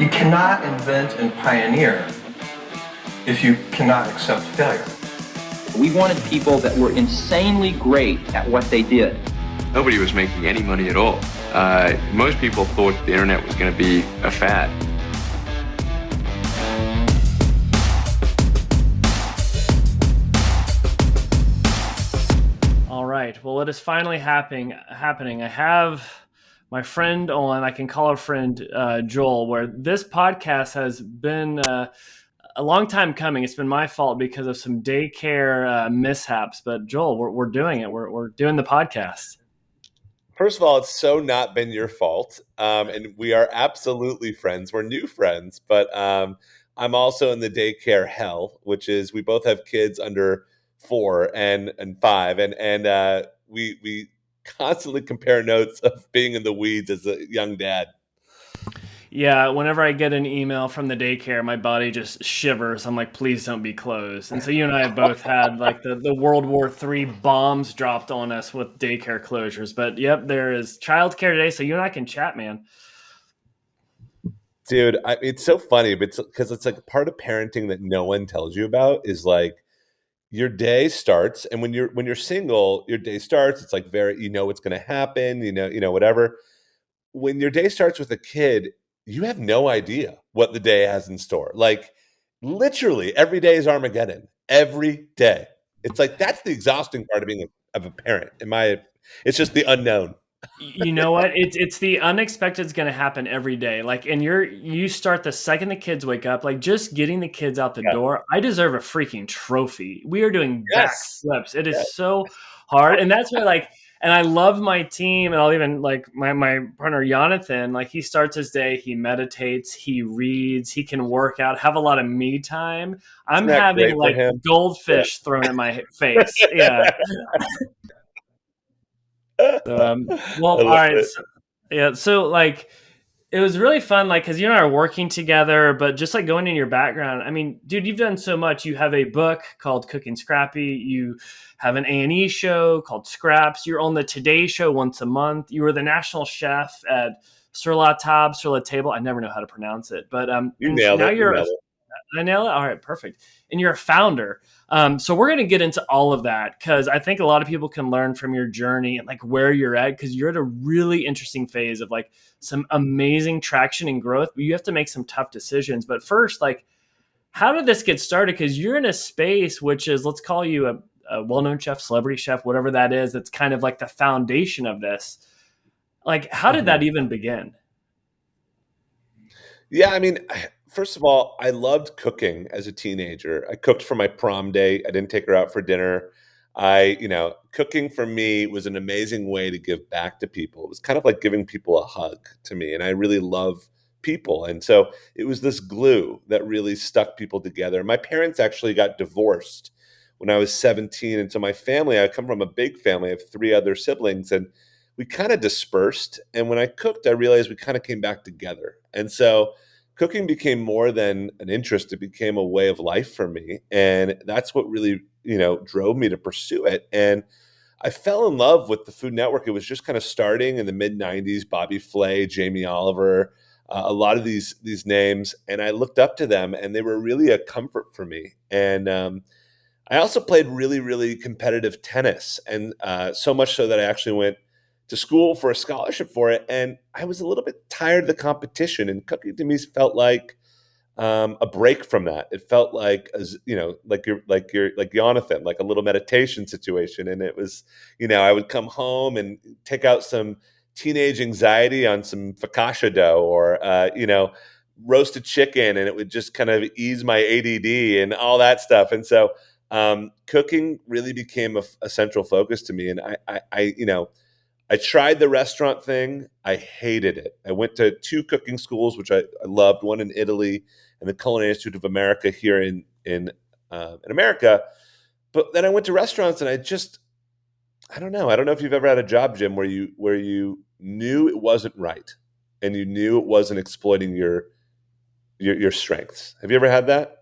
You cannot invent and pioneer if you cannot accept failure. We wanted people that were insanely great at what they did. Nobody was making any money at all. Most people thought the internet was going to be a fad. All right. Well, it is finally happening. I have my friend on. I can call her friend Joel. Where this podcast has been a long time coming. It's been my fault because of some daycare mishaps. But Joel, we're doing it. We're doing the podcast. First of all, it's so not been your fault. And we are absolutely friends. We're new friends, but I'm also in the daycare hell, which is we both have kids under 4 and 5. And we constantly compare notes of being in the weeds as a young dad. Yeah, whenever I get an email from the daycare, my body just shivers. I'm like, please don't be closed. And so you and I have both had like the World War III bombs dropped on us with daycare closures. But yep, there is childcare today, so you and I can chat, man. Dude, it's so funny, but because it's like part of parenting that no one tells you about is like your day starts, and when you're single, your day starts. It's like very, what's going to happen, whatever. When your day starts with a kid, you have no idea what the day has in store. Like literally every day is Armageddon. Every day. It's like that's the exhausting part of being of a parent. It's just the unknown. You know what? It's the unexpected is going to happen every day. Like, and you start the second the kids wake up, like just getting the kids out the door. I deserve a freaking trophy. We are doing backflips. It is so hard. And that's why like, and I love my team, and I'll even like my partner Jonathan, like he starts his day, he meditates, he reads, he can work out, have a lot of me time. I'm having like goldfish thrown in my face. Yeah. Well, all right. So like it was really fun, like because you and I are working together, but just like going in your background. I mean, dude, you've done so much. You have a book called Cooking Scrappy. You have an A&E show called Scraps. You're on the Today Show once a month. You were the national chef at Sur La Table. I never know how to pronounce it, but you nailed it. I nailed it. All right, perfect. And you're a founder. So we're going to get into all of that because I think a lot of people can learn from your journey and like where you're at, because you're at a really interesting phase of like some amazing traction and growth, but you have to make some tough decisions. But first, like, how did this get started? Because you're in a space which is, let's call you a well-known chef, celebrity chef, whatever that is. That's kind of like the foundation of this. Like, how did that even begin? Yeah, I mean, first of all, I loved cooking as a teenager. I cooked for my prom date. I didn't take her out for dinner. Cooking for me was an amazing way to give back to people. It was kind of like giving people a hug to me. And I really love people. And so it was this glue that really stuck people together. My parents actually got divorced when I was 17. And so my family, I come from a big family. I have 3 other siblings, and we kind of dispersed. And when I cooked, I realized we kind of came back together. And so cooking became more than an interest. It became a way of life for me. And that's what really, drove me to pursue it. And I fell in love with the Food Network. It was just kind of starting in the mid 90s, Bobby Flay, Jamie Oliver, a lot of these names. And I looked up to them, and they were really a comfort for me. And I also played really, really competitive tennis. And so much so that I actually went to school for a scholarship for it. And I was a little bit tired of the competition, and cooking to me felt like a break from that. It felt like, like Jonathan, like a little meditation situation. And it was, I would come home and take out some teenage anxiety on some focaccia dough or, roasted chicken, and it would just kind of ease my ADD and all that stuff. And so cooking really became a central focus to me. And I tried the restaurant thing. I hated it. I went to 2 cooking schools, which I loved, one in Italy and the Culinary Institute of America here in America. But then I went to restaurants, and I don't know. I don't know if you've ever had a job, Jim, where you knew it wasn't right and you knew it wasn't exploiting your strengths. Have you ever had that?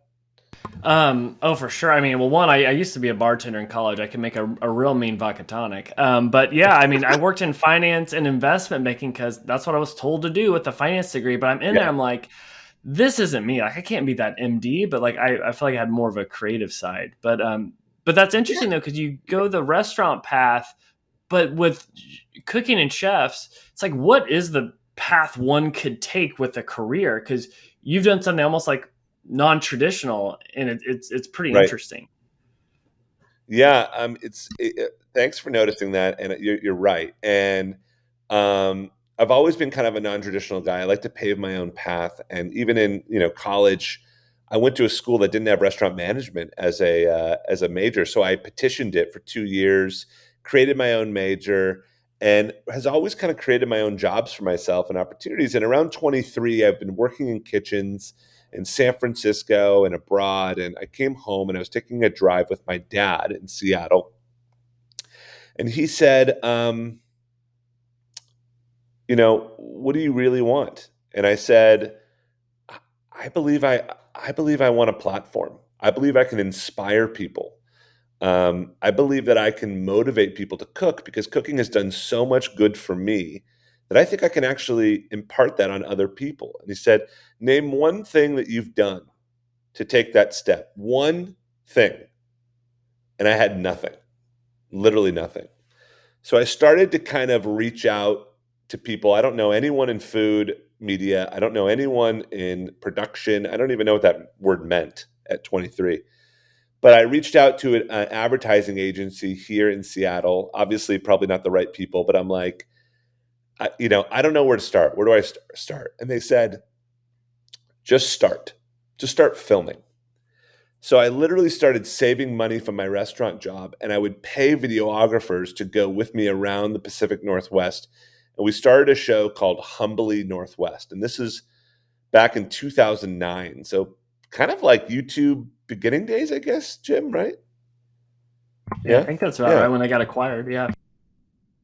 Oh, for sure. I mean, well, one, I used to be a bartender in college. I can make a real mean vodka tonic. But yeah, I mean, I worked in finance and investment banking because that's what I was told to do with the finance degree. But I'm in there, I'm like, this isn't me. Like I can't be that MD, but like I feel like I had more of a creative side. But that's interesting though, because you go the restaurant path, but with cooking and chefs, it's like what is the path one could take with a career? Because you've done something almost like non-traditional, and it's pretty Right. interesting. Yeah. Thanks for noticing that. And you're right. And I've always been kind of a non-traditional guy. I like to pave my own path. And even in, college, I went to a school that didn't have restaurant management as a major. So I petitioned it for 2 years, created my own major, and has always kind of created my own jobs for myself and opportunities. And around 23, I've been working in kitchens in San Francisco and abroad. And I came home and I was taking a drive with my dad in Seattle. And he said, what do you really want? And I said, I believe I want a platform. I believe I can inspire people. I believe that I can motivate people to cook because cooking has done so much good for me that I think I can actually impart that on other people. And he said, name one thing that you've done to take that step. One thing. And I had nothing, literally nothing. So I started to kind of reach out to people. I don't know anyone in food media. I don't know anyone in production. I don't even know what that word meant at 23. But I reached out to an advertising agency here in Seattle. Obviously, probably not the right people, but I'm like, I don't know where to start. Where do I start? And they said, just start. Just start filming. So I literally started saving money from my restaurant job, and I would pay videographers to go with me around the Pacific Northwest. And we started a show called Humbly Northwest. And this is back in 2009. So kind of like YouTube beginning days, I guess, Jim, right? Yeah, I think that's right when they got acquired. Yeah.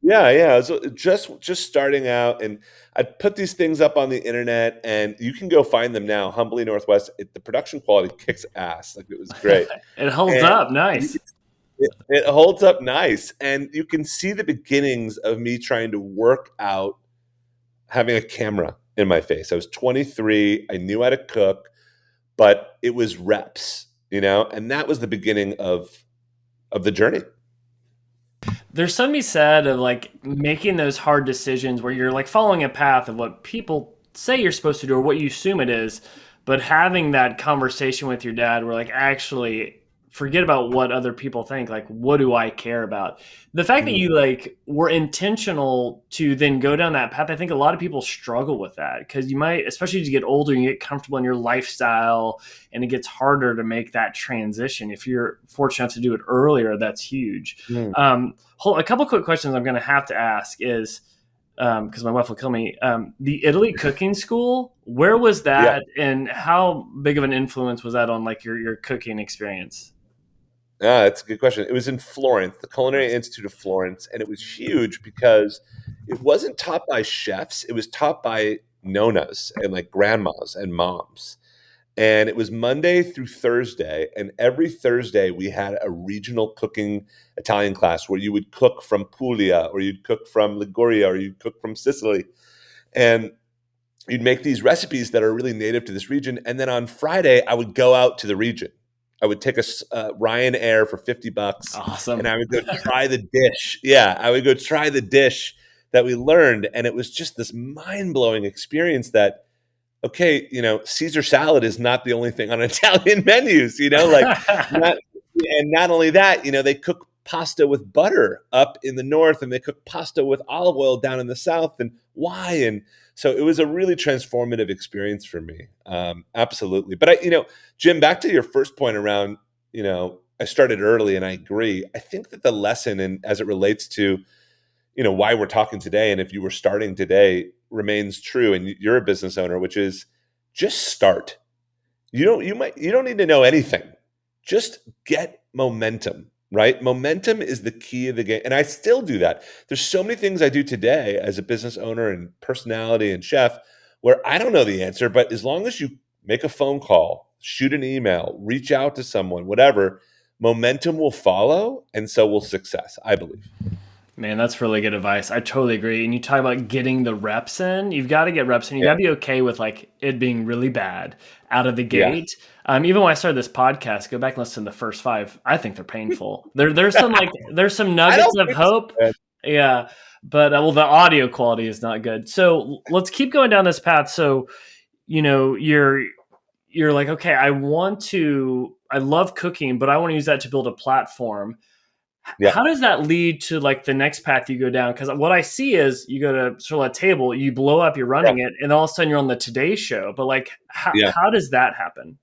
Yeah. So just starting out, and I'd put these things up on the internet, and you can go find them now. Humbly Northwest. The production quality kicks ass. Like it was great. It holds up nice. It holds up nice, and you can see the beginnings of me trying to work out having a camera in my face. I was 23. I knew how to cook, but it was reps, and that was the beginning of the journey. There's something to be said of like making those hard decisions where you're like following a path of what people say you're supposed to do or what you assume it is, but having that conversation with your dad where like actually forget about what other people think. Like, what do I care about? The fact that you like were intentional to then go down that path, I think a lot of people struggle with that because you might, especially as you get older, you get comfortable in your lifestyle and it gets harder to make that transition. If you're fortunate enough to do it earlier, that's huge. A couple quick questions I'm going to have to ask is, because my wife will kill me. The Italy cooking school, where was that, and how big of an influence was that on like your cooking experience? That's a good question. It was in Florence, the Culinary Institute of Florence, and it was huge because it wasn't taught by chefs. It was taught by nonas and like grandmas and moms. And it was Monday through Thursday. And every Thursday we had a regional cooking Italian class where you would cook from Puglia or you'd cook from Liguria or you'd cook from Sicily. And you'd make these recipes that are really native to this region. And then on Friday, I would go out to the region. I would take a Ryanair for $50. Awesome. And I would go try the dish. Yeah, I would go try the dish that we learned. And it was just this mind-blowing experience that, okay, Caesar salad is not the only thing on Italian menus, and not only that, they cook pasta with butter up in the north and they cook pasta with olive oil down in the south. And why? And so it was a really transformative experience for me. Absolutely. But Jim, back to your first point around, I started early and I agree. I think that the lesson, and as it relates to, why we're talking today, and if you were starting today, remains true. And you're a business owner, which is just start. You don't need to know anything. Just get momentum, right? Momentum is the key of the game. And I still do that. There's so many things I do today as a business owner and personality and chef where I don't know the answer, but as long as you make a phone call, shoot an email, reach out to someone, whatever, momentum will follow. And so will success, I believe. Man, that's really good advice. I totally agree. And you talk about getting the reps in. You've got to get reps in. You got to be okay with like it being really bad out of the Yeah. gate. Even when I started this podcast, go back and listen to the first 5. I think they're painful. There's some I nuggets don't of think hope. so. Yeah, but well, the audio quality is not good. So let's keep going down this path. So you're like, okay, I love cooking, but I want to use that to build a platform. Yeah. How does that lead to like the next path you go down? Because what I see is you go to sort of a table, you blow up, you're running it, and all of a sudden you're on the Today Show. But like, how does that happen?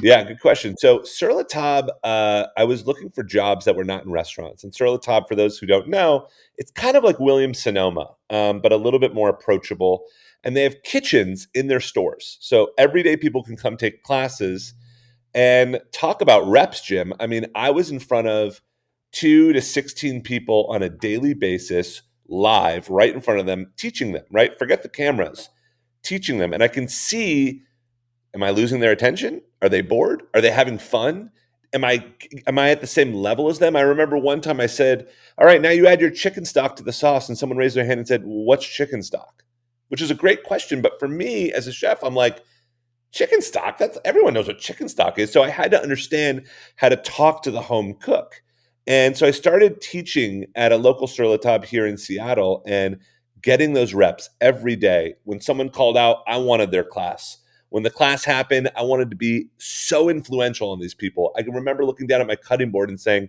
Yeah, good question. So Sur La Table, I was looking for jobs that were not in restaurants. And Sur La Table, for those who don't know, it's kind of like Williams Sonoma, but a little bit more approachable. And they have kitchens in their stores. So everyday people can come take classes and talk about reps, Jim. I mean, I was in front of 2 to 16 people on a daily basis, live, right in front of them, teaching them, right? Forget the cameras, teaching them. And I can see, am I losing their attention? Are they bored? Are they having fun? Am I at the same level as them? I remember one time I said, all right, now you add your chicken stock to the sauce. And someone raised their hand and said, well, what's chicken stock? Which is a great question. But for me as a chef, I'm like, chicken stock, that's everyone knows what chicken stock is. So I had to understand how to talk to the home cook. And so I started teaching at a local Sur La Table here in Seattle and getting those reps every day. When someone called out, I wanted their class. When the class happened, I wanted to be so influential on these people. I can remember looking down at my cutting board and saying,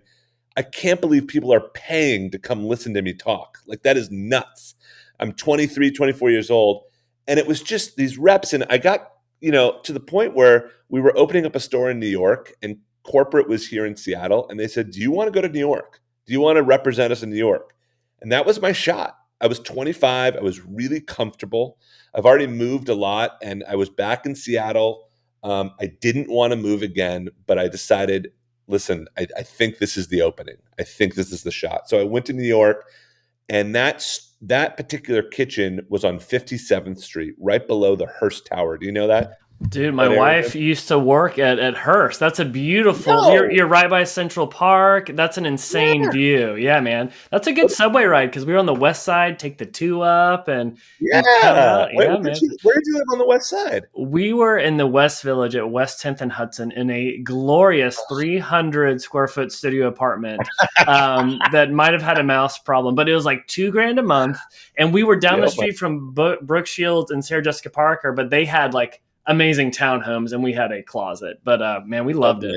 I can't believe people are paying to come listen to me talk. Like, that is nuts. I'm 23, 24 years old. And it was just these reps. And I got, to the point where we were opening up a store in New York and corporate was here in Seattle. And they said, do you want to go to New York? Do you want to represent us in New York? And that was my shot. I was 25. I was really comfortable. I've already moved a lot and I was back in Seattle. I didn't want to move again, but I decided, listen, I think this is the opening. I think this is the shot. So I went to New York, and that particular kitchen was on 57th Street, right below the Hearst Tower. Do you know that? Dude, my wife used to work at Hearst. That's a beautiful. No. You're right by Central Park. That's an insane view. Yeah, man. That's a good subway ride because we were on the west side. Take the 2 up and Yeah. come out. Wait, Yeah, where man. did you live on the west side? We were in the West Village at West 10th and Hudson in a glorious 300 square foot studio apartment that might have had a mouse problem, but it was like $2,000 a month. And we were down the street from Brooke Shields and Sarah Jessica Parker, but they had like amazing townhomes and we had a closet. But man, we loved it.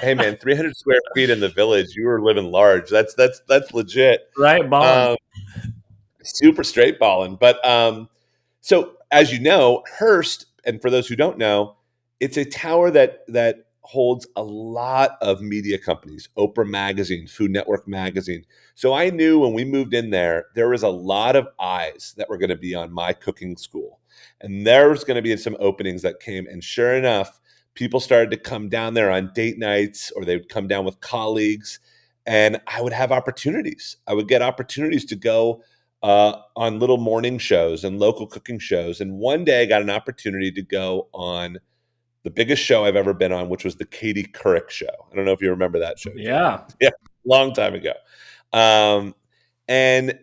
Hey man, 300 square feet in the Village. You were living large. That's legit. Right, ballin'. Super straight balling. But so as you know, Hearst, and for those who don't know, it's a tower that holds a lot of media companies, Oprah Magazine, Food Network Magazine. So I knew when we moved in there was a lot of eyes that were going to be on my cooking school. And there was going to be some openings that came. And sure enough, people started to come down there on date nights, or they would come down with colleagues. And I would have opportunities. I would get opportunities to go on little morning shows and local cooking shows. And one day I got an opportunity to go on the biggest show I've ever been on, which was the Katie Couric show. I don't know if you remember that show. Yeah. Yeah, long time ago. And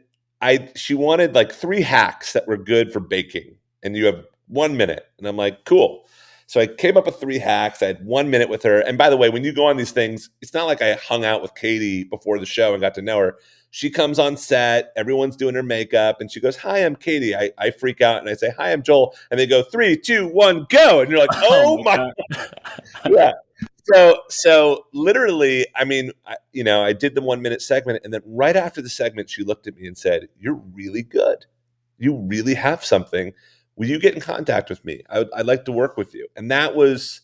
she wanted like 3 hacks that were good for baking. And you have 1 minute. And I'm like, cool. So I came up with 3 hacks. I had 1 minute with her. And by the way, when you go on these things, it's not like I hung out with Katie before the show and got to know her. She comes on set, everyone's doing her makeup, and she goes, hi, I'm Katie. I freak out and I say, hi, I'm Joel. And they go, 3, 2, 1, go. And you're like, oh my God. Yeah. So literally, I mean, I did the 1 minute segment, and then right after the segment, she looked at me and said, you're really good. You really have something. Will you get in contact with me? I'd like to work with you. And that was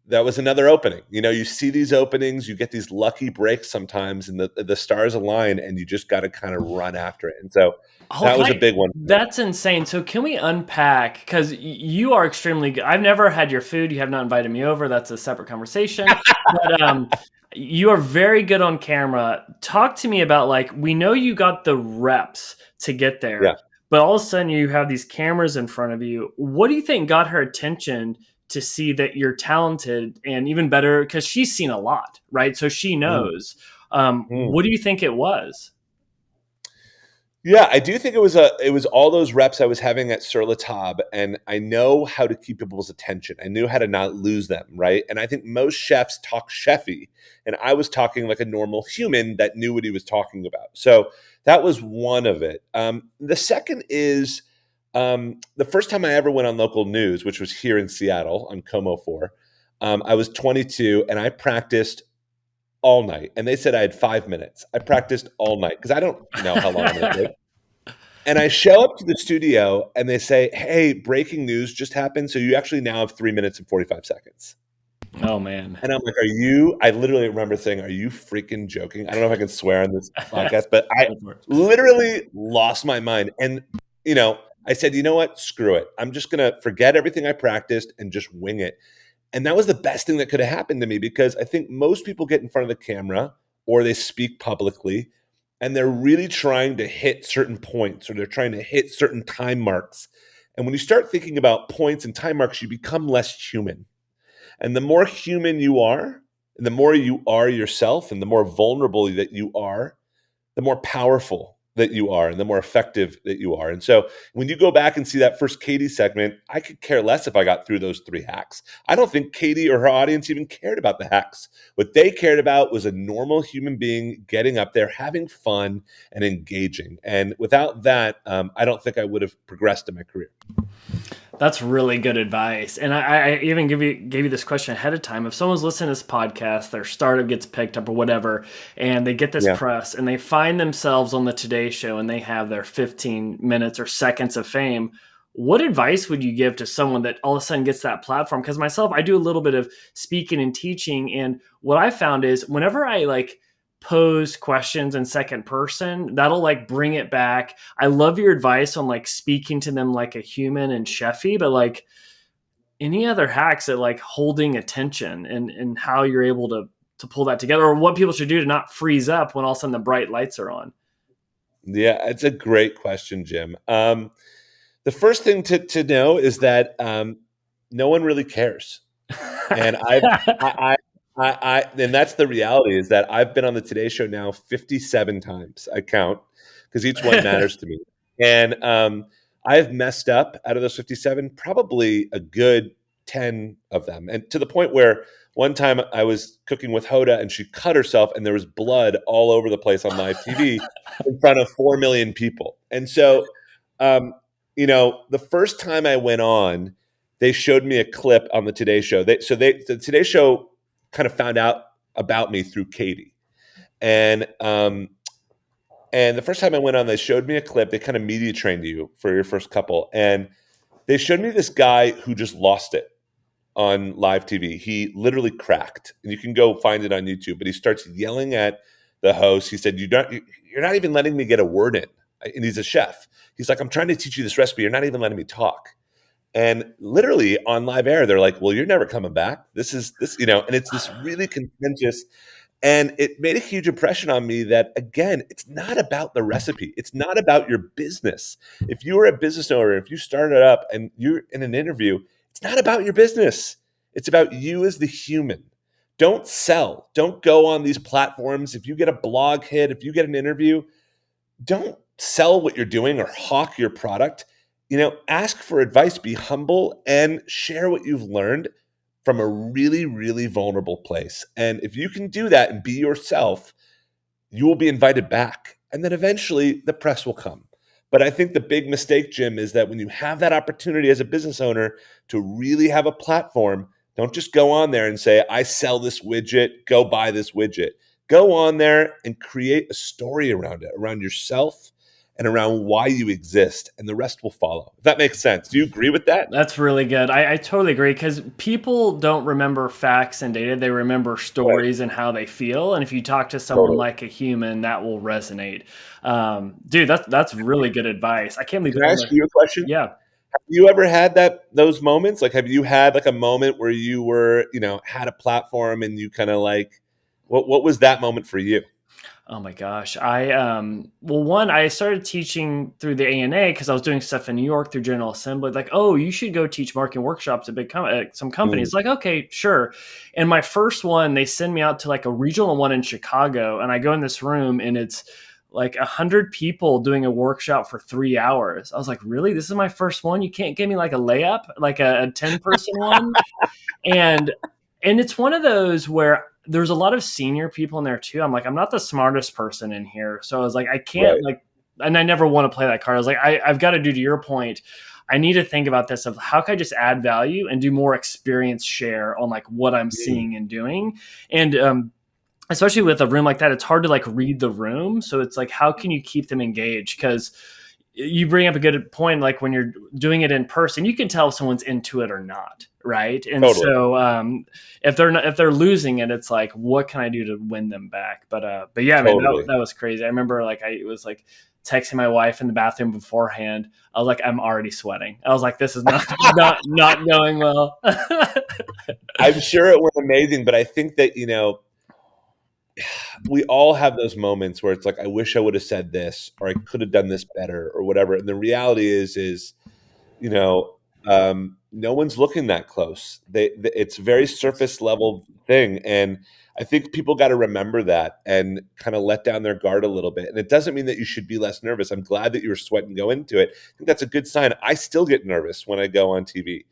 another opening. You see these openings, you get these lucky breaks sometimes, and the stars align, and you just got to kind of run after it. And so that was a big one. That's insane. So can we unpack, because you are extremely good. I've never had your food. You have not invited me over. That's a separate conversation. But you are very good on camera. Talk to me about, like, we know you got the reps to get there. Yeah. But all of a sudden you have these cameras in front of you. What do you think got her attention to see that you're talented, and even better, because she's seen a lot, right? So she knows. What do you think it was? Yeah, I do think it was all those reps I was having at Sur La Table, and I know how to keep people's attention. I knew how to not lose them, right? And I think most chefs talk chefy, and I was talking like a normal human that knew what he was talking about. So that was one of it. The second is the first time I ever went on local news, which was here in Seattle on Como 4. I was 22, and I practiced all night, and they said I had 5 minutes. I practiced all night because I don't know how long I'm going to take. And I show up to the studio and they say, "Hey, breaking news just happened. So you actually now have 3 minutes and 45 seconds." Oh man. And I'm like, I literally remember saying, "Are you freaking joking?" I don't know if I can swear on this podcast, but I literally lost my mind. And, I said, "You know what? Screw it. I'm just going to forget everything I practiced and just wing it." And that was the best thing that could have happened to me, because I think most people get in front of the camera or they speak publicly and they're really trying to hit certain points, or they're trying to hit certain time marks. And when you start thinking about points and time marks, you become less human. And the more human you are, and the more you are yourself, and the more vulnerable that you are, the more powerful that you are, and the more effective that you are. And so when you go back and see that first Katie segment, I could care less if I got through those 3 hacks. I don't think Katie or her audience even cared about the hacks. What they cared about was a normal human being getting up there, having fun, and engaging. And without that, I don't think I would have progressed in my career. That's really good advice. And I even gave you this question ahead of time. If someone's listening to this podcast, their startup gets picked up or whatever, and they get this press and they find themselves on the Today Show and they have their 15 minutes or seconds of fame, what advice would you give to someone that all of a sudden gets that platform? Because myself, I do a little bit of speaking and teaching. And what I found is whenever I pose questions in second person, that'll bring it back. I love your advice on speaking to them like a human and chefy, but any other hacks at holding attention and how you're able to pull that together, or what people should do to not freeze up when all of a sudden the bright lights are on? Yeah, it's a great question, Jim. The first thing to know is that no one really cares. And and that's the reality, is that I've been on the Today Show now 57 times. I count because each one matters to me. And I've messed up out of those 57, probably a good 10 of them. And to the point where one time I was cooking with Hoda and she cut herself and there was blood all over the place on live TV in front of 4 million people. And so, the first time I went on, they showed me a clip on the Today Show. The Today Show kind of found out about me through Katie. And the first time I went on, they showed me a clip. They kind of media trained you for your first couple. And they showed me this guy who just lost it on live TV. He literally cracked. And you can go find it on YouTube. But he starts yelling at the host. He said, "You're not even letting me get a word in." And he's a chef. He's like, "I'm trying to teach you this recipe. You're not even letting me talk." And literally on live air, they're like, "Well, you're never coming back. This, and it's this really contentious. And it made a huge impression on me that, again, it's not about the recipe. It's not about your business. If you were a business owner, if you started up and you're in an interview, it's not about your business. It's about you as the human. Don't sell. Don't go on these platforms. If you get a blog hit, if you get an interview, don't sell what you're doing or hawk your product. Ask for advice, be humble, and share what you've learned from a really, really vulnerable place. And if you can do that and be yourself, you will be invited back. And then eventually the press will come. But I think the big mistake, Jim, is that when you have that opportunity as a business owner to really have a platform, don't just go on there and say, "I sell this widget, go buy this widget." Go on there and create a story around it, around yourself and around why you exist, and the rest will follow. If that makes sense. Do you agree with that? That's really good. I totally agree, because people don't remember facts and data. They remember stories and how they feel. And if you talk to someone like a human, that will resonate. Dude, that's really good advice. I can't believe. Can I ask you a question? Yeah. Have you ever had those moments? Have you had a moment where you were, had a platform and you kind of what was that moment for you? Oh my gosh. I started teaching through the ANA because I was doing stuff in New York through General Assembly. Like, oh, you should go teach marketing workshops at some Mm. companies. Like, okay, sure. And my first one, they send me out to like a regional one in Chicago, and I go in this room, and it's like 100 people doing a workshop for 3 hours. I was like, really? This is my first one? You can't give me like a layup, like a 10-person one? and and it's one of those where there's a lot of senior people in there too. I'm like, I'm not the smartest person in here, so I was like, I can't Right. like, and I never want to play that card. I was like, I've got to do, to your point, I need to think about this of how can I just add value and do more experience share on like what I'm Mm. seeing and doing. And especially with a room like that, it's hard to like read the room, so it's like, how can you keep them engaged? Because you bring up a good point, like when you're doing it in person, you can tell if someone's into it or not, right? And Totally. so if they're losing it, it's like, what can I do to win them back? But yeah, man, Totally. that was crazy. I remember like I was like texting my wife in the bathroom beforehand. I was like, I'm already sweating. I was like, this is not not going well. I'm sure it went amazing, but I think that, we all have those moments where it's like, I wish I would have said this, or I could have done this better, or whatever. And the reality is, you know, no one's looking that close. It's a very surface level thing, and I think people got to remember that and kind of let down their guard a little bit. And it doesn't mean that you should be less nervous. I'm glad that you were sweating go into it. I think that's a good sign. I still get nervous when I go on TV.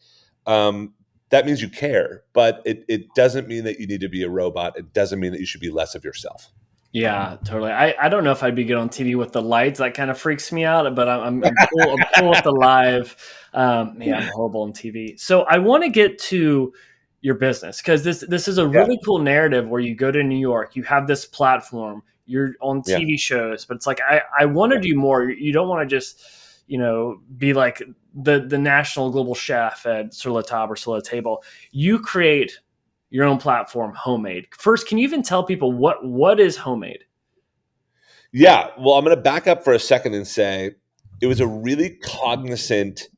Um, that means you care, but it doesn't mean that you need to be a robot. It doesn't mean that you should be less of yourself. Yeah, totally. I don't know if I'd be good on TV with the lights. That kind of freaks me out. But I'm cool with the live. Yeah, I'm horrible on TV. So I want to get to your business because this is a Yeah, really cool narrative where you go to New York, you have this platform, you're on yeah, TV shows, but it's like I want to yeah. do more. You don't want to just be like the national global chef at Sur La Table or Sur La Table. You create your own platform, Homemade. First, can you even tell people what is Homemade? Yeah, well, I'm going to back up for a second and say it was a really cognizant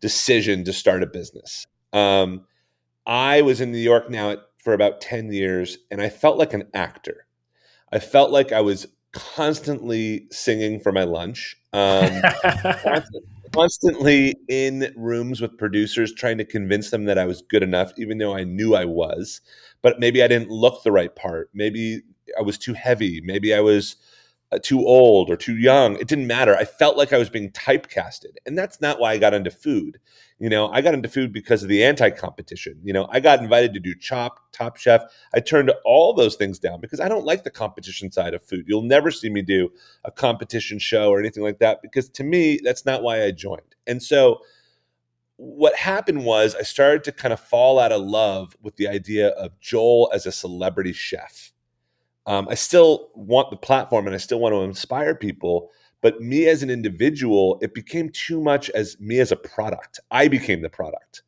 decision to start a business. I was in New York now for about 10 years, and I felt like an actor. I felt like I was constantly singing for my lunch, constant- constantly in rooms with producers trying to convince them that I was good enough, even though I knew I was. But maybe I didn't look the right part. Maybe I was too heavy. Maybe I was too old or too young. It didn't matter. I felt like I was being typecasted. And that's not why I got into food. I got into food because of the anti-competition. I got invited to do Top Chef. I turned all those things down because I don't like the competition side of food. You'll never see me do a competition show or anything like that because to me, that's not why I joined. And so what happened was I started to kind of fall out of love with the idea of Joel as a celebrity chef. I still want the platform and I still want to inspire people, but me as an individual, it became too much as me as a product. I became the product.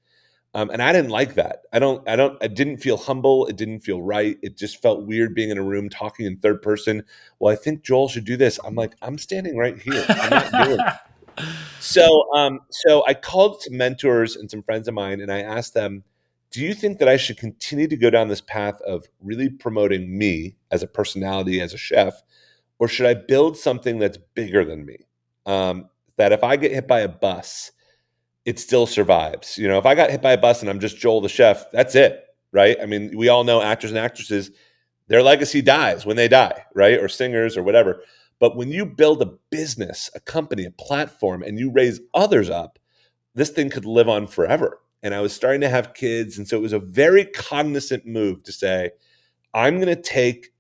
And I didn't like that. I didn't feel humble. It didn't feel right. It just felt weird being in a room talking in third person. Well, I think Joel should do this. I'm like, I'm standing right here. I'm not doing it. So I called some mentors and some friends of mine and I asked them, do you think that I should continue to go down this path of really promoting me as a personality, as a chef, or should I build something that's bigger than me? That if I get hit by a bus, it still survives. If I got hit by a bus and I'm just Joel the chef, that's it, right? I mean, we all know actors and actresses, their legacy dies when they die, right? Or singers or whatever. But when you build a business, a company, a platform, and you raise others up, this thing could live on forever. And I was starting to have kids. And so it was a very cognizant move to say, I'm going to take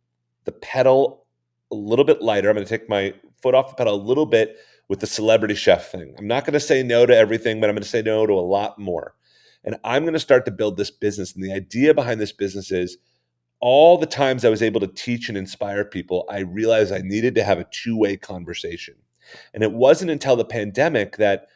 the pedal a little bit lighter. I'm going to take my foot off the pedal a little bit with the celebrity chef thing. I'm not going to say no to everything, but I'm going to say no to a lot more. And I'm going to start to build this business. And the idea behind this business is all the times I was able to teach and inspire people, I realized I needed to have a two-way conversation. And it wasn't until the pandemic that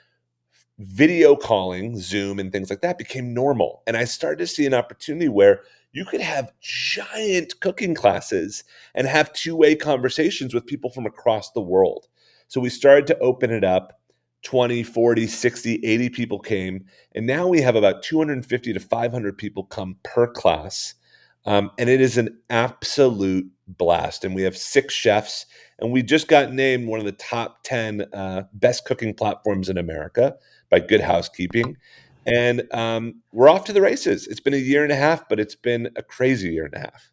video calling, Zoom, and things like that became normal. And I started to see an opportunity where you could have giant cooking classes and have two-way conversations with people from across the world. So we started to open it up. 20, 40, 60, 80 people came. And now we have about 250 to 500 people come per class. And it is an absolute blast. And we have 6 chefs, and we just got named one of the top 10 best cooking platforms in America by Good Housekeeping. And we're off to the races. It's been a year and a half, but it's been a crazy year and a half.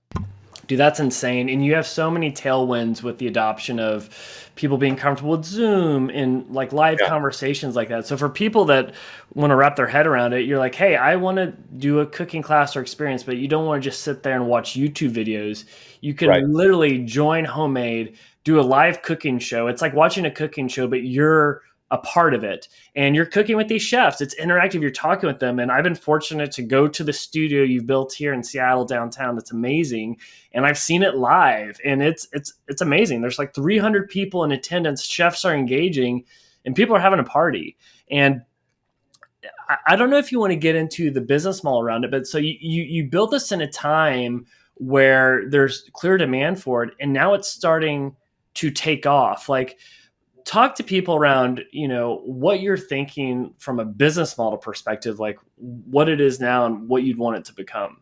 Dude, that's insane. And you have so many tailwinds with the adoption of people being comfortable with Zoom and like live Yeah. conversations like that. So for people that want to wrap their head around it, you're like, hey, I want to do a cooking class or experience, but you don't want to just sit there and watch YouTube videos. You can Right. literally join Homemade, do a live cooking show. It's like watching a cooking show, but you're a part of it. And you're cooking with these chefs. It's interactive. You're talking with them. And I've been fortunate to go to the studio you've built here in Seattle downtown. That's amazing. And I've seen it live, and it's amazing. There's like 300 people in attendance. Chefs are engaging, and people are having a party. And I don't know if you want to get into the business model around it, but so you built this in a time where there's clear demand for it, and now it's starting to take off. Like, talk to people around, what you're thinking from a business model perspective, like what it is now and what you'd want it to become.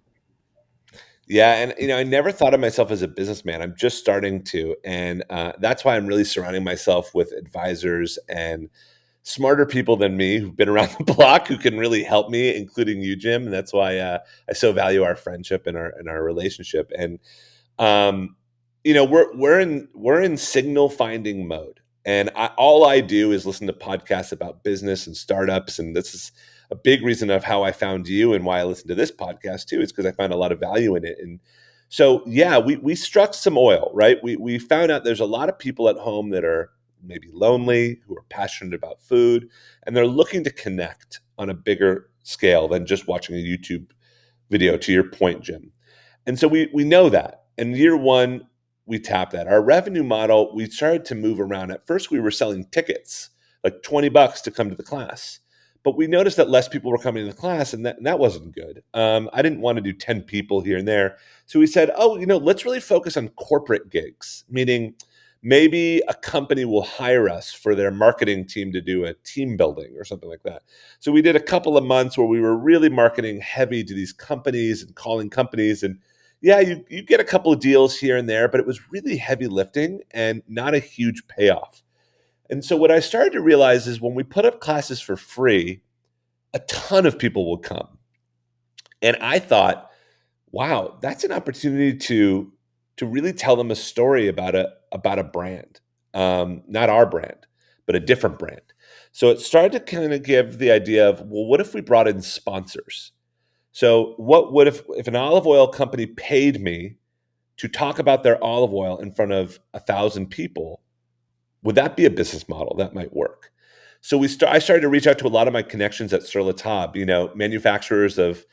Yeah, and I never thought of myself as a businessman. I'm just starting to, and that's why I'm really surrounding myself with advisors and smarter people than me who've been around the block who can really help me, including you, Jim. And that's why I so value our friendship and our relationship. And we're in signal finding mode, and all I do is listen to podcasts about business and startups, and this is a big reason of how I found you and why I listen to this podcast too, is because I found a lot of value in it. And so, yeah, we struck some oil, right? We found out there's a lot of people at home that are maybe lonely, who are passionate about food, and they're looking to connect on a bigger scale than just watching a YouTube video, to your point, Jim. And so we know that. In year one, we tapped that. Our revenue model, we started to move around. At first, we were selling tickets, like $20 to come to the class. But we noticed that less people were coming to the class, and that wasn't good. I didn't want to do 10 people here and there. So we said, let's really focus on corporate gigs, meaning maybe a company will hire us for their marketing team to do a team building or something like that. So we did a couple of months where we were really marketing heavy to these companies and calling companies. And yeah, you get a couple of deals here and there, but it was really heavy lifting and not a huge payoff. And so what I started to realize is when we put up classes for free, a ton of people will come. And I thought, wow, that's an opportunity to really tell them a story about a brand, not our brand, but a different brand. So it started to kind of give the idea of, well, what if we brought in sponsors? So what would if an olive oil company paid me to talk about their olive oil in front of 1,000 people? Would that be a business model that might work? So I started to reach out to a lot of my connections at Sur La Table, manufacturers of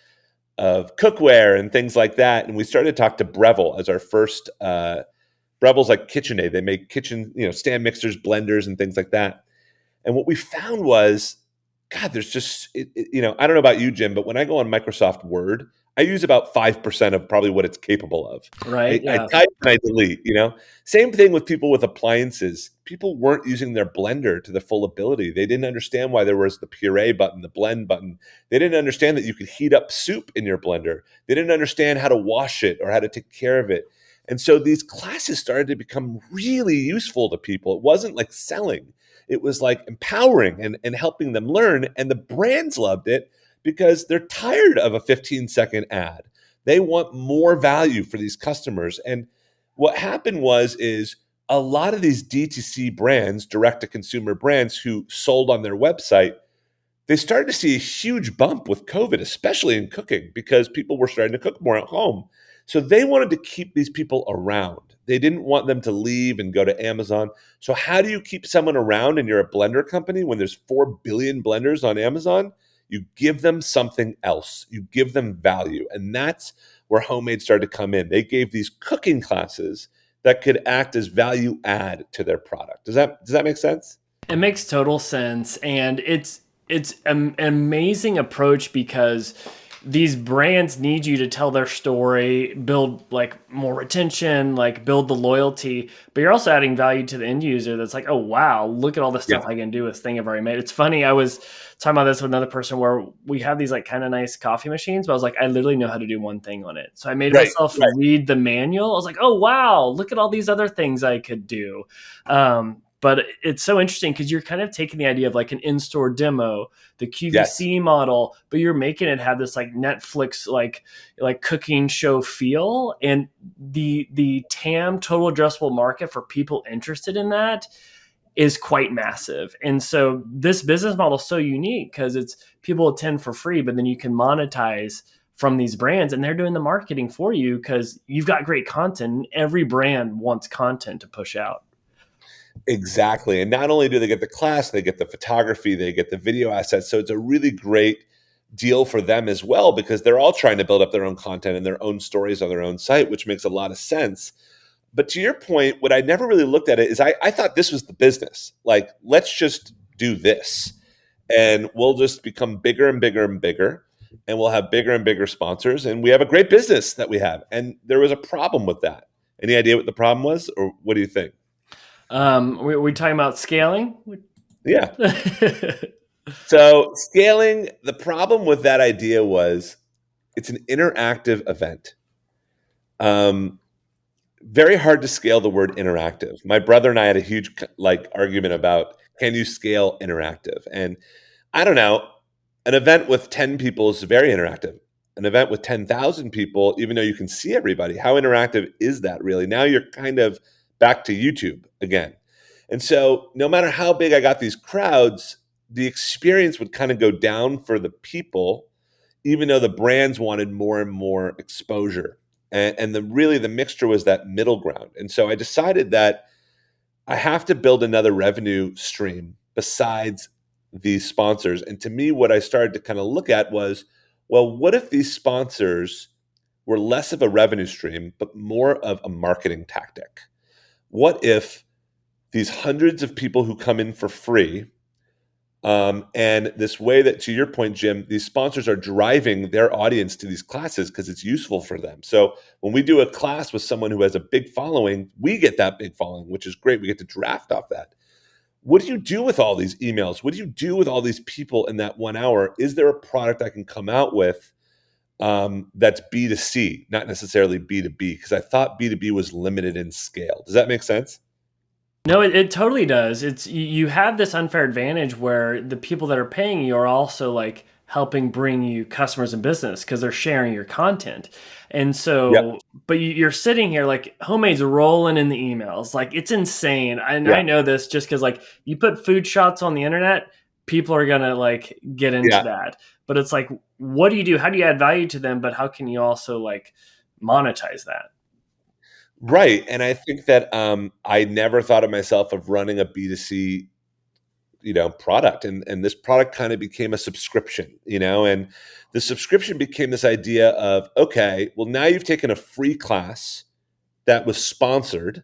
cookware and things like that. And we started to talk to Breville as our first. Breville's like KitchenAid. They make kitchen, stand mixers, blenders, and things like that. And what we found was, God, there's just, I don't know about you, Jim, but when I go on Microsoft Word, I use about 5% of probably what it's capable of. Right. I type and I delete, Same thing with people with appliances. People weren't using their blender to the full ability. They didn't understand why there was the puree button, the blend button. They didn't understand that you could heat up soup in your blender. They didn't understand how to wash it or how to take care of it. And so these classes started to become really useful to people. It wasn't like selling. It was like empowering and helping them learn. And the brands loved it because they're tired of a 15-second ad. They want more value for these customers. And what happened is a lot of these D2C brands, direct-to-consumer brands who sold on their website, they started to see a huge bump with COVID, especially in cooking, because people were starting to cook more at home. So they wanted to keep these people around. They didn't want them to leave and go to Amazon. So how do you keep someone around and you're a blender company when there's 4 billion blenders on Amazon? You give them something else. You give them value. And that's where Homemade started to come in. They gave these cooking classes that could act as value add to their product. Does that make sense? It makes total sense. And it's an amazing approach because these brands need you to tell their story, build like more retention, like build the loyalty, but you're also adding value to the end user that's like, oh, wow, look at all the stuff I can do with this thing I've already made. It's funny. I was talking about this with another person where we have these like kind of nice coffee machines, but I was like, I literally know how to do one thing on it. So I made myself read the manual. I was like, oh, wow, look at all these other things I could do. But it's so interesting because you're kind of taking the idea of like an in-store demo, the QVC model, but you're making it have this like Netflix like cooking show feel, and the TAM, total addressable market for people interested in that, is quite massive. And so this business model is so unique because it's people attend for free, but then you can monetize from these brands, and they're doing the marketing for you because you've got great content, and every brand wants content to push out. Exactly. And not only do they get the class, they get the photography, they get the video assets. So it's a really great deal for them as well, because they're all trying to build up their own content and their own stories on their own site, which makes a lot of sense. But to your point, what I never really looked at it is I thought this was the business. Like, let's just do this and we'll just become bigger and bigger and bigger, and we'll have bigger and bigger sponsors, and we have a great business that we have. And there was a problem with that. Any idea what the problem was, or what do you think? We're talking about scaling. Yeah. So scaling, the problem with that idea was it's an interactive event. Very hard to scale the word interactive. My brother and I had a huge argument about, can you scale interactive? And I don't know, an event with 10 people is very interactive. An event with 10,000 people, even though you can see everybody, how interactive is that really? Now you're kind of back to YouTube again. And so no matter how big I got these crowds, the experience would kind of go down for the people, even though the brands wanted more and more exposure. And the mixture was that middle ground. And so I decided that I have to build another revenue stream besides these sponsors. And to me, what I started to kind of look at was, well, what if these sponsors were less of a revenue stream, but more of a marketing tactic? What if these hundreds of people who come in for free, and this way that, to your point, Jim, these sponsors are driving their audience to these classes because it's useful for them. So when we do a class with someone who has a big following, we get that big following, which is great. We get to draft off that. What do you do with all these emails? What do you do with all these people in that 1 hour? Is there a product I can come out with that's B2C, not necessarily B2B? Because I thought B2B was limited in scale. Does that make sense? No, it totally does. It's you have this unfair advantage where the people that are paying you are also like helping bring you customers and business because they're sharing your content. And so, but you're sitting here like Homemade's rolling in the emails. Like it's insane. And I know this just because like you put food shots on the internet, people are going to like get into that. But it's like, what do you do? How do you add value to them? But how can you also like monetize that? Right. And I think that I never thought of myself of running a B2C, product. And this product kind of became a subscription, and the subscription became this idea of, okay, well, now you've taken a free class that was sponsored.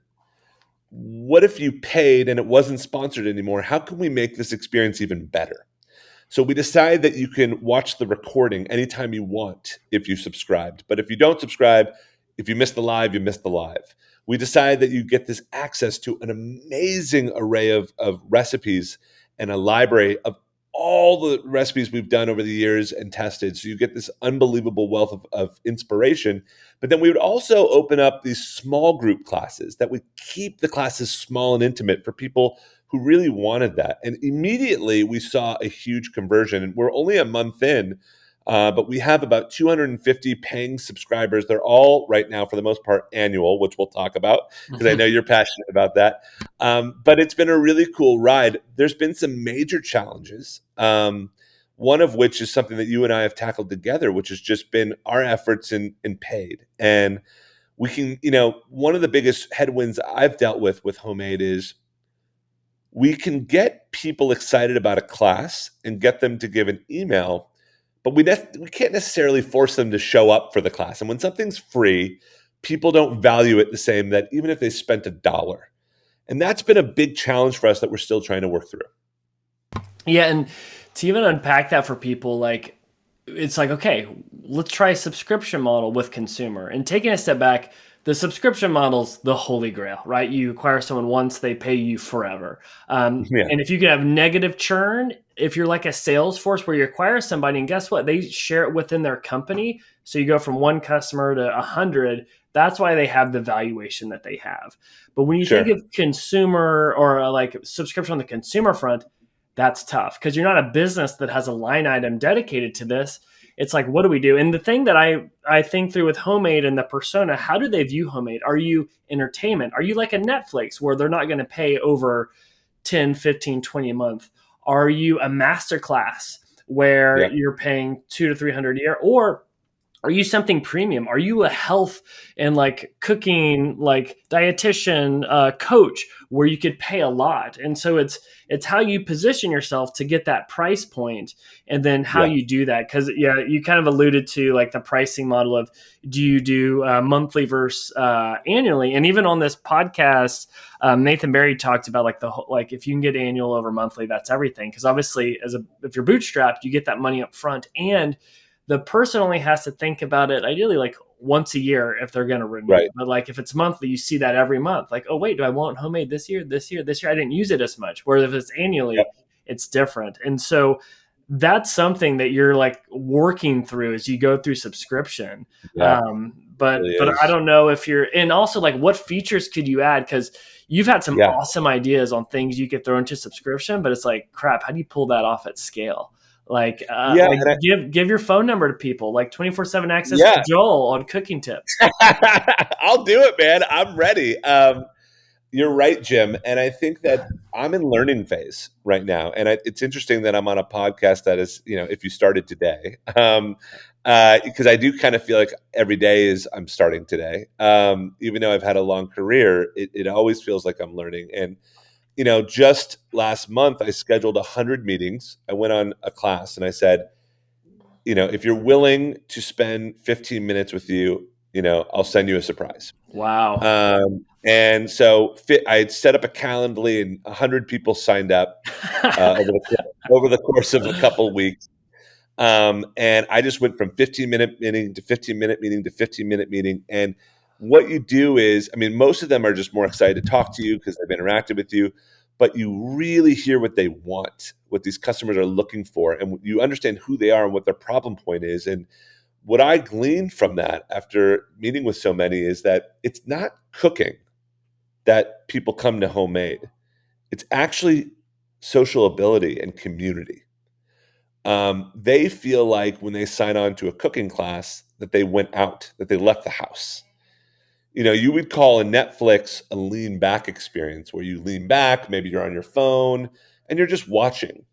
What if you paid and it wasn't sponsored anymore? How can we make this experience even better? So we decided that you can watch the recording anytime you want if you subscribed. But if you don't subscribe, if you miss the live, you miss the live. We decided that you get this access to an amazing array of recipes and a library of all the recipes we've done over the years and tested. So you get this unbelievable wealth of inspiration. But then we would also open up these small group classes that would keep the classes small and intimate for people who really wanted that. And immediately we saw a huge conversion. And we're only a month in, but we have about 250 paying subscribers. They're all right now, for the most part, annual, which we'll talk about because I know you're passionate about that. But it's been a really cool ride. There's been some major challenges, one of which is something that you and I have tackled together, which has just been our efforts in paid. And we can, one of the biggest headwinds I've dealt with Homemade is we can get people excited about a class and get them to give an email, but we can't necessarily force them to show up for the class. And when something's free, people don't value it the same that even if they spent $1. And that's been a big challenge for us that we're still trying to work through. Yeah, and to even unpack that for people, like it's like, okay, let's try a subscription model with consumer. And taking a step back, the subscription model's the holy grail, right? You acquire someone once, they pay you forever. Yeah. And if you can have negative churn, if you're like a Salesforce where you acquire somebody and guess what? They share it within their company. So you go from one customer to 100. That's why they have the valuation that they have. But when you Sure. think of consumer or like subscription on the consumer front, that's tough because you're not a business that has a line item dedicated to this. It's like, what do we do? And the thing that I think through with Homemade and the persona, how do they view Homemade? Are you entertainment? Are you like a Netflix where they're not going to pay over 10, 15, 20 a month? Are you a masterclass where you're paying $200 to $300 a year? Or are you something premium? Are you a health and like cooking, like dietitian coach where you could pay a lot? And so it's how you position yourself to get that price point, and then how you do that. Because you kind of alluded to like the pricing model of do you do monthly versus annually? And even on this podcast, Nathan Barry talked about like if you can get annual over monthly, that's everything. Because obviously, if you're bootstrapped, you get that money up front, and the person only has to think about it ideally like once a year if they're going to renew. Right. But like if it's monthly, you see that every month. Like, oh wait, do I want Homemade this year? This year? I didn't use it as much. Whereas if it's annually, it's different. And so that's something that you're like working through as you go through subscription. Yeah. But Really I don't know if you're, and also like what features could you add? Because you've had some awesome ideas on things you could throw into subscription, but it's like, crap, how do you pull that off at scale? Like, give your phone number to people, like 24/7 access to Joel on cooking tips. I'll do it, man. I'm ready. You're right, Jim. And I think that I'm in learning phase right now. And it's interesting that I'm on a podcast that is, if you started today, because I do kind of feel like every day is I'm starting today. Even though I've had a long career, it always feels like I'm learning. And just last month, I scheduled 100 meetings. I went on a class and I said, if you're willing to spend 15 minutes with you, I'll send you a surprise. Wow. And so I had set up a Calendly and 100 people signed up over the course of a couple of weeks. And I just went from 15-minute meeting to 15-minute meeting to 15-minute meeting. And what you do is, most of them are just more excited to talk to you because they've interacted with you, but you really hear what they want, what these customers are looking for, and you understand who they are and what their problem point is. And what I gleaned from that after meeting with so many is that it's not cooking that people come to Homemade. It's actually social ability and community. They feel like when they sign on to a cooking class that they went out, that they left the house. You would call a Netflix a lean back experience where you lean back, maybe you're on your phone and you're just watching.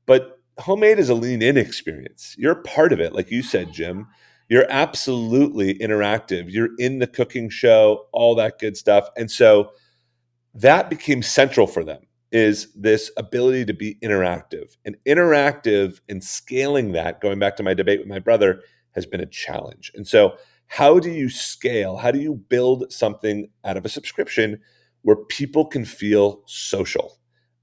But Homemade is a lean in experience. You're a part of it. Like you said, Jim, you're absolutely interactive. You're in the cooking show, all that good stuff. And so that became central for them, is this ability to be interactive. And scaling that, going back to my debate with my brother, has been a challenge. And so how do you scale? How do you build something out of a subscription where people can feel social?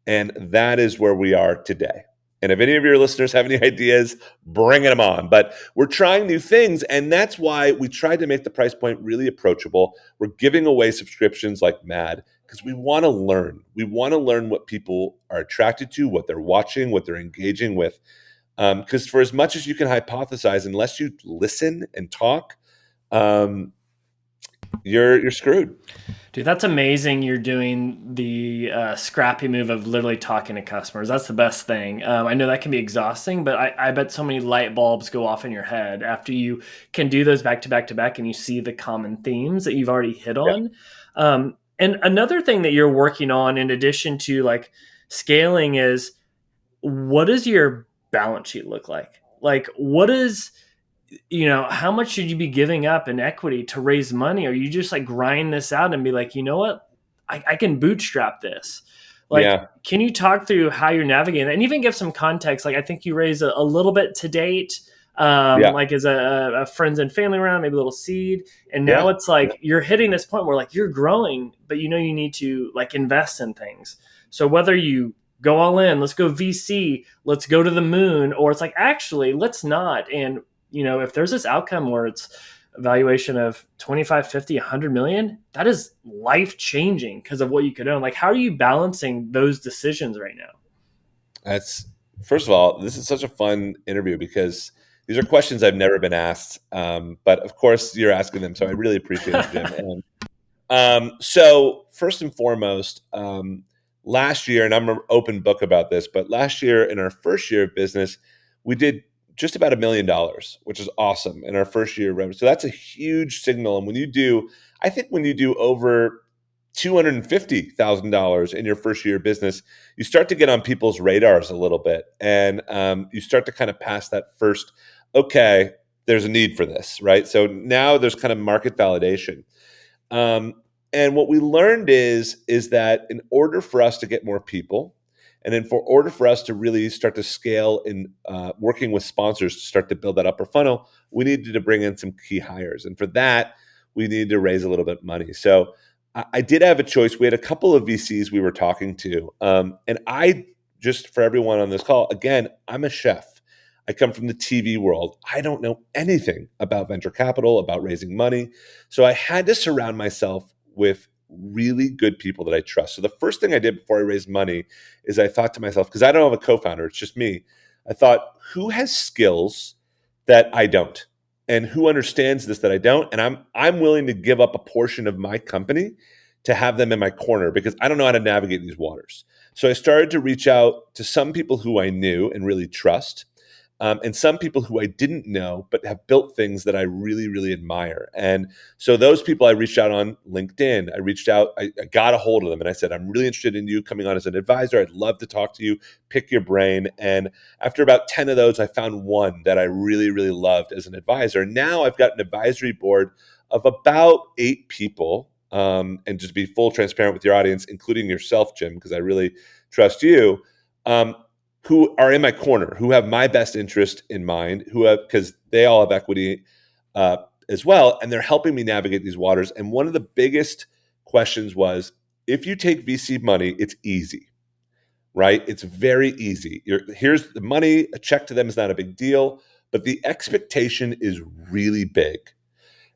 And that is where we are today. And if any of your listeners have any ideas, bring them on. But we're trying new things, and that's why we tried to make the price point really approachable. We're giving away subscriptions like mad because we want to learn. We want to learn what people are attracted to, what they're watching, what they're engaging with. Because for as much as you can hypothesize, unless you listen and talk, you're screwed. Dude, that's amazing. You're doing the scrappy move of literally talking to customers. That's the best thing. I know that can be exhausting, but I bet so many light bulbs go off in your head after you can do those back to back to back and you see the common themes that you've already hit on. And another thing that you're working on in addition to like scaling is, what does your balance sheet look like? Like, what is... how much should you be giving up in equity to raise money? Or you just like grind this out and be like, you know what? I can bootstrap this. Like, can you talk through how you're navigating that and even give some context? Like, I think you raised a little bit to date, like as a friends and family round, maybe a little seed. And now it's like, you're hitting this point where like you're growing, but you need to like invest in things. So whether you go all in, let's go VC, let's go to the moon, or it's like, actually, let's not. And if there's this outcome where it's a valuation of 25, 50, 100 million, that is life changing because of what you could own. Like, how are you balancing those decisions right now? That's first of all, this is such a fun interview because these are questions I've never been asked. But of course, you're asking them, so I really appreciate it, Jim. And so first and foremost, last year, and I'm an open book about this, but last year in our first year of business, we did just about $1 million, which is awesome in our first year of revenue. So that's a huge signal. And I think when you do over $250,000 in your first year of business, you start to get on people's radars a little bit, and you start to kind of pass that first, okay, there's a need for this, right? So now there's kind of market validation. And what we learned is that in order for us to get more people, and in order for us to really start to scale in working with sponsors to start to build that upper funnel, we needed to bring in some key hires. And for that, we needed to raise a little bit of money. So I did have a choice. We had a couple of VCs we were talking to. And just for everyone on this call, again, I'm a chef. I come from the TV world. I don't know anything about venture capital, about raising money. So I had to surround myself with really good people that I trust. So the first thing I did before I raised money is I thought to myself, because I don't have a co-founder, it's just me. I thought, who has skills that I don't? And who understands this that I don't? And I'm willing to give up a portion of my company to have them in my corner because I don't know how to navigate these waters. So I started to reach out to some people who I knew and really trust. And some people who I didn't know, but have built things that I really, really admire. And so those people I reached out on LinkedIn. I got a hold of them and I said, I'm really interested in you coming on as an advisor. I'd love to talk to you, pick your brain. And after about 10 of those, I found one that I really, really loved as an advisor. Now I've got an advisory board of about 8 people. And just be full transparent with your audience, including yourself, Jim, because I really trust you. Who are in my corner, who have my best interest in mind, because they all have equity as well, and they're helping me navigate these waters. And one of the biggest questions was, if you take VC money, it's easy, right? It's very easy. Here's the money, a check to them is not a big deal, but the expectation is really big.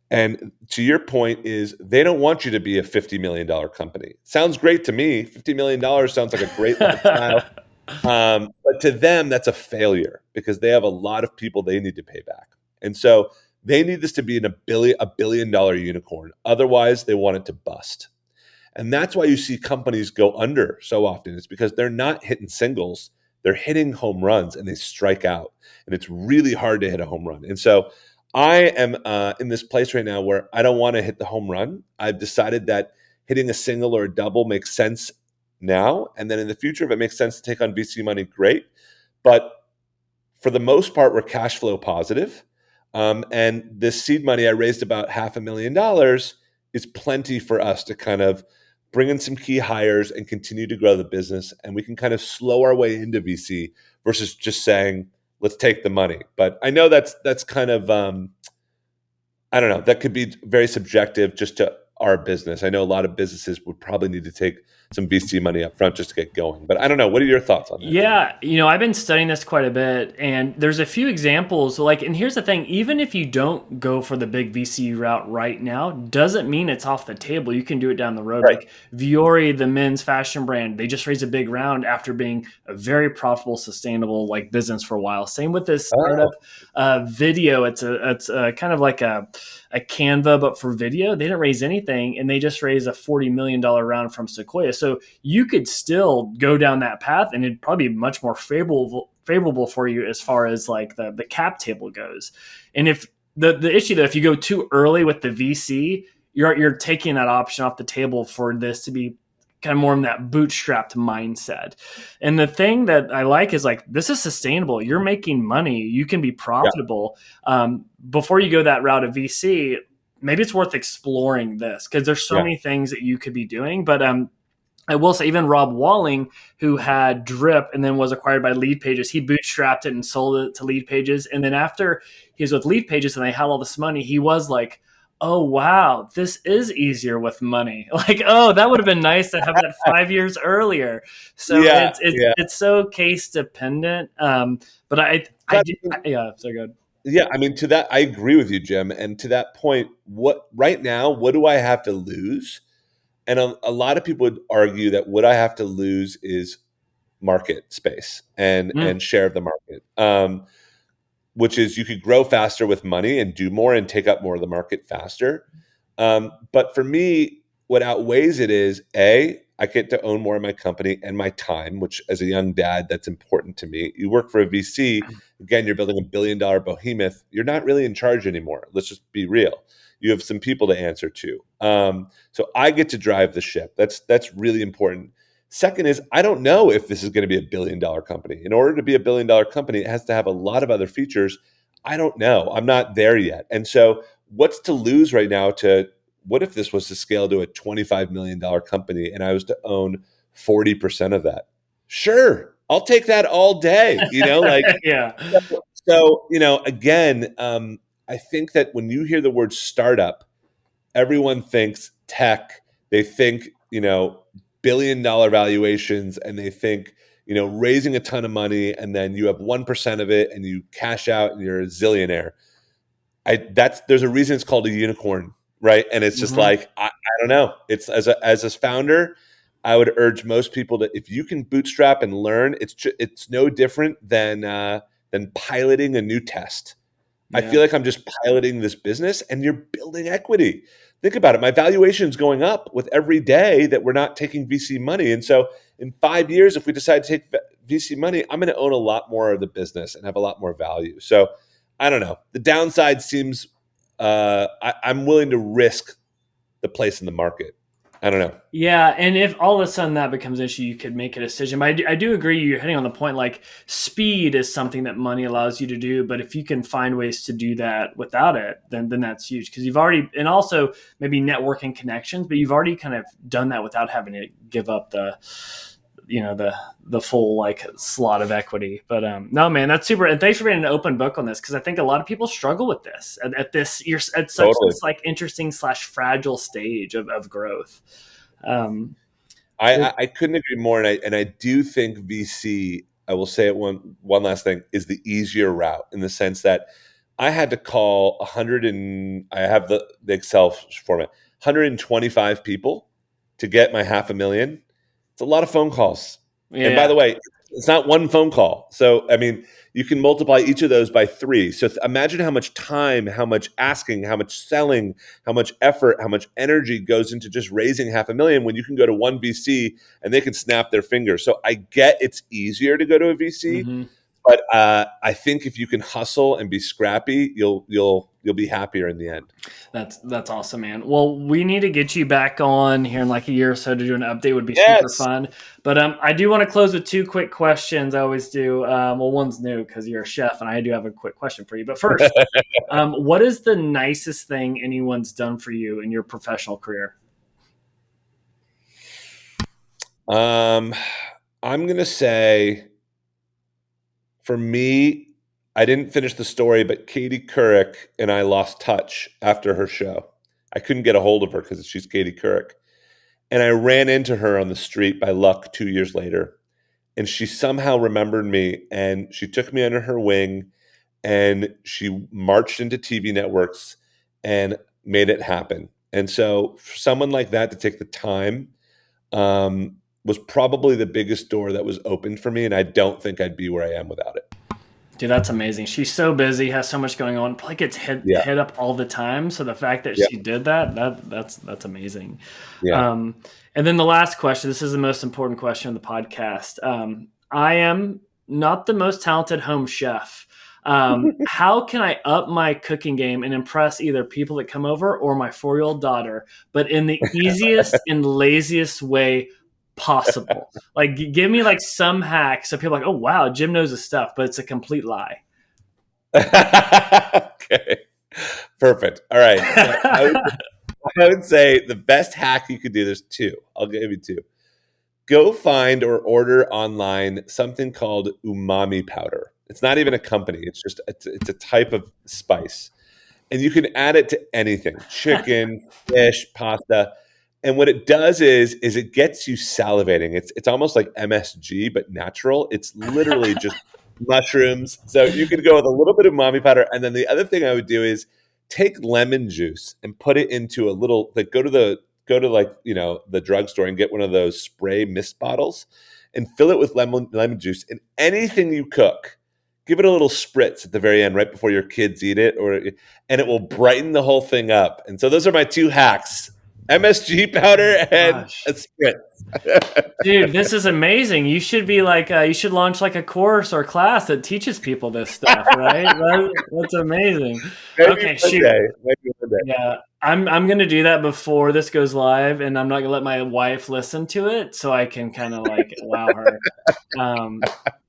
And to your point is they don't want you to be a $50 million company. Sounds great to me. $50 million sounds like a great lifestyle. But to them, that's a failure because they have a lot of people they need to pay back. And so they need this to be a $1 billion unicorn. Otherwise, they want it to bust. And that's why you see companies go under so often. It's because they're not hitting singles. They're hitting home runs and they strike out. And it's really hard to hit a home run. And so I am in this place right now where I don't want to hit the home run. I've decided that hitting a single or a double makes sense now. And then in the future, if it makes sense to take on VC money, great. But for the most part, we're cash flow positive. And this seed money I raised about $500,000 is plenty for us to kind of bring in some key hires and continue to grow the business. And we can kind of slow our way into VC versus just saying, let's take the money. But I know that's kind of, I don't know, that could be very subjective just to our business. I know a lot of businesses would probably need to take some VC money up front just to get going. But I don't know. What are your thoughts on that? Yeah, I've been studying this quite a bit, and there's a few examples. And here's the thing: even if you don't go for the big VC route right now, doesn't mean it's off the table. You can do it down the road. Right. Like Vuori, the men's fashion brand, they just raised a big round after being a very profitable, sustainable business for a while. Same with this startup video. It's a kind of like a Canva, but for video. They didn't raise anything, and they just raised a $40 million round from Sequoia. So you could still go down that path, and it'd probably be much more favorable for you as far as the cap table goes. And if the issue though, if you go too early with the VC, you're taking that option off the table for this to be kind of more in that bootstrapped mindset. And the thing that I like is this is sustainable. You're making money. You can be profitable. Before you go that route of VC, maybe it's worth exploring this because there's so many things that you could be doing. But I will say even Rob Walling, who had Drip and then was acquired by Lead Pages, he bootstrapped it and sold it to Lead Pages. And then after he was with Lead Pages and they had all this money, he was like, oh, wow, this is easier with money. That would have been nice to have that 5 years earlier. So it's so case dependent. But so good. Yeah, I mean, to that, I agree with you, Jim. And to that point, right now, what do I have to lose? And a lot of people would argue that what I have to lose is market space Mm. and share of the market. Which is you could grow faster with money and do more and take up more of the market faster. But for me, what outweighs it is I get to own more of my company and my time, which as a young dad, that's important to me. You work for a VC, again, you're building $1 billion behemoth. You're not really in charge anymore. Let's just be real. You have some people to answer to. So I get to drive the ship. That's really important. Second is, I don't know if this is going to be $1 billion company. In order to be $1 billion company, it has to have a lot of other features. I don't know. I'm not there yet. And so, what's to lose right now to what if this was to scale to a $25 million company and I was to own 40% of that? Sure, I'll take that all day. Yeah. So, again, I think that when you hear the word startup, everyone thinks tech. They think, $1 billion valuations, and they think, raising a ton of money, and then you have 1% of it, and you cash out, and you're a zillionaire. There's a reason it's called a unicorn, right? And it's just like I don't know. It's as a founder, I would urge most people to, if you can bootstrap and learn, it's no different than piloting a new test. Yeah. I feel like I'm just piloting this business and you're building equity. Think about it. My valuation is going up with every day that we're not taking VC money. And so in 5 years, if we decide to take VC money, I'm going to own a lot more of the business and have a lot more value. So I don't know. The downside seems I'm willing to risk the place in the market. I don't know. Yeah, and if all of a sudden that becomes an issue, you could make a decision. But I do agree, you're hitting on the point, like speed is something that money allows you to do. But if you can find ways to do that without it, then that's huge. Because you've already, and also maybe networking connections, but you've already kind of done that without having to give up the full like slot of equity. But no, man, that's super. And thanks for being an open book on this, because I think a lot of people struggle with this at this. You're at such Totally. this like interesting / fragile stage of growth. I couldn't agree more, and I do think VC. I will say it one last thing is the easier route in the sense that I had to call 100 and I have the Excel format 125 people to get my $500,000. It's a lot of phone calls. Yeah. And by the way, it's not one phone call. So, I mean, you can multiply each of those by 3. So imagine how much time, how much asking, how much selling, how much effort, how much energy goes into just raising $500,000 when you can go to one VC and they can snap their fingers. So I get it's easier to go to a VC, but I think if you can hustle and be scrappy, you'll be happier in the end. That's awesome, man. Well, we need to get you back on here in like a year or so to do an update. Would be super fun. But I do want to close with 2 quick questions. I always do. Well, one's new because you're a chef, and I do have a quick question for you. But first, what is the nicest thing anyone's done for you in your professional career? I'm gonna say, for me, I didn't finish the story, but Katie Couric and I lost touch after her show. I couldn't get a hold of her because she's Katie Couric. And I ran into her on the street by luck 2 years later. And she somehow remembered me and she took me under her wing and she marched into TV networks and made it happen. And so for someone like that to take the time was probably the biggest door that was opened for me. And I don't think I'd be where I am without it. Dude, that's amazing. She's so busy, has so much going on, probably gets hit up all the time. So the fact that she did that's amazing. Yeah. And then the last question, this is the most important question of the podcast. I am not the most talented home chef. How can I up my cooking game and impress either people that come over or my 4-year-old daughter, but in the easiest and laziest way possible? Like, give me like some hack so people are like, oh wow, Jim knows his stuff, but it's a complete lie. Okay, perfect. All right, so I would say the best hack you could do, there's 2. I'll give you 2. Go find or order online something called umami powder. It's not even a company. It's just it's a type of spice, and you can add it to anything: chicken, fish, pasta. And what it does is it gets you salivating. It's almost like MSG, but natural. It's literally just mushrooms. So you could go with a little bit of umami powder. And then the other thing I would do is take lemon juice and put it into a little, like go to the drugstore and get one of those spray mist bottles and fill it with lemon juice. And anything you cook, give it a little spritz at the very end, right before your kids eat it, and it will brighten the whole thing up. And so those are my 2 hacks: MSG powder and a spritz. Dude, this is amazing. You should be like, you should launch like a course or class that teaches people this stuff, right? That's amazing. Maybe Okay, one shoot. day. Maybe one day. Yeah, I'm gonna do that before this goes live, and I'm not gonna let my wife listen to it, so I can kind of like allow her.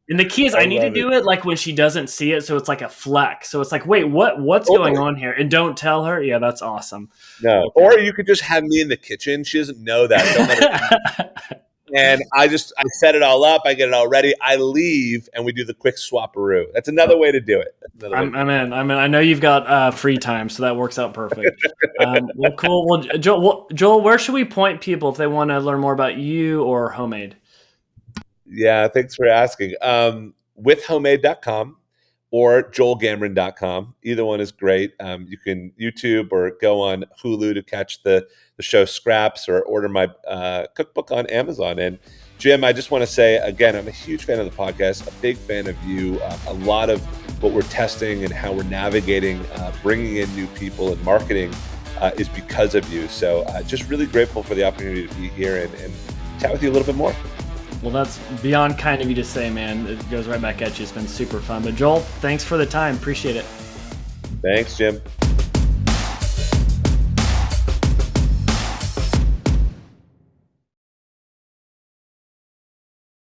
And the key is I need to do it like when she doesn't see it, so it's like a flex. So it's like, wait, what's going on here? And don't tell her. Yeah, that's awesome. No, or you could just have me in the kitchen. She doesn't know that. Don't let her and I set it all up. I get it all ready. I leave, and we do the quick swapperoo. That's another way to do it. I'm in. I know you've got free time, so that works out perfect. Well, cool. Well, Joel, where should we point people if they want to learn more about you or Homemade? Yeah, thanks for asking. Withhomemade.com or joelgamoran.com. Either one is great. You can YouTube or go on Hulu to catch the show Scraps, or order my cookbook on Amazon. And Jim, I just want to say again, I'm a huge fan of the podcast, a big fan of you. A lot of what we're testing and how we're navigating, bringing in new people and marketing is because of you. So just really grateful for the opportunity to be here and chat with you a little bit more. Well, that's beyond kind of you to say, man. It goes right back at you. It's been super fun. But Joel, thanks for the time. Appreciate it. Thanks, Jim.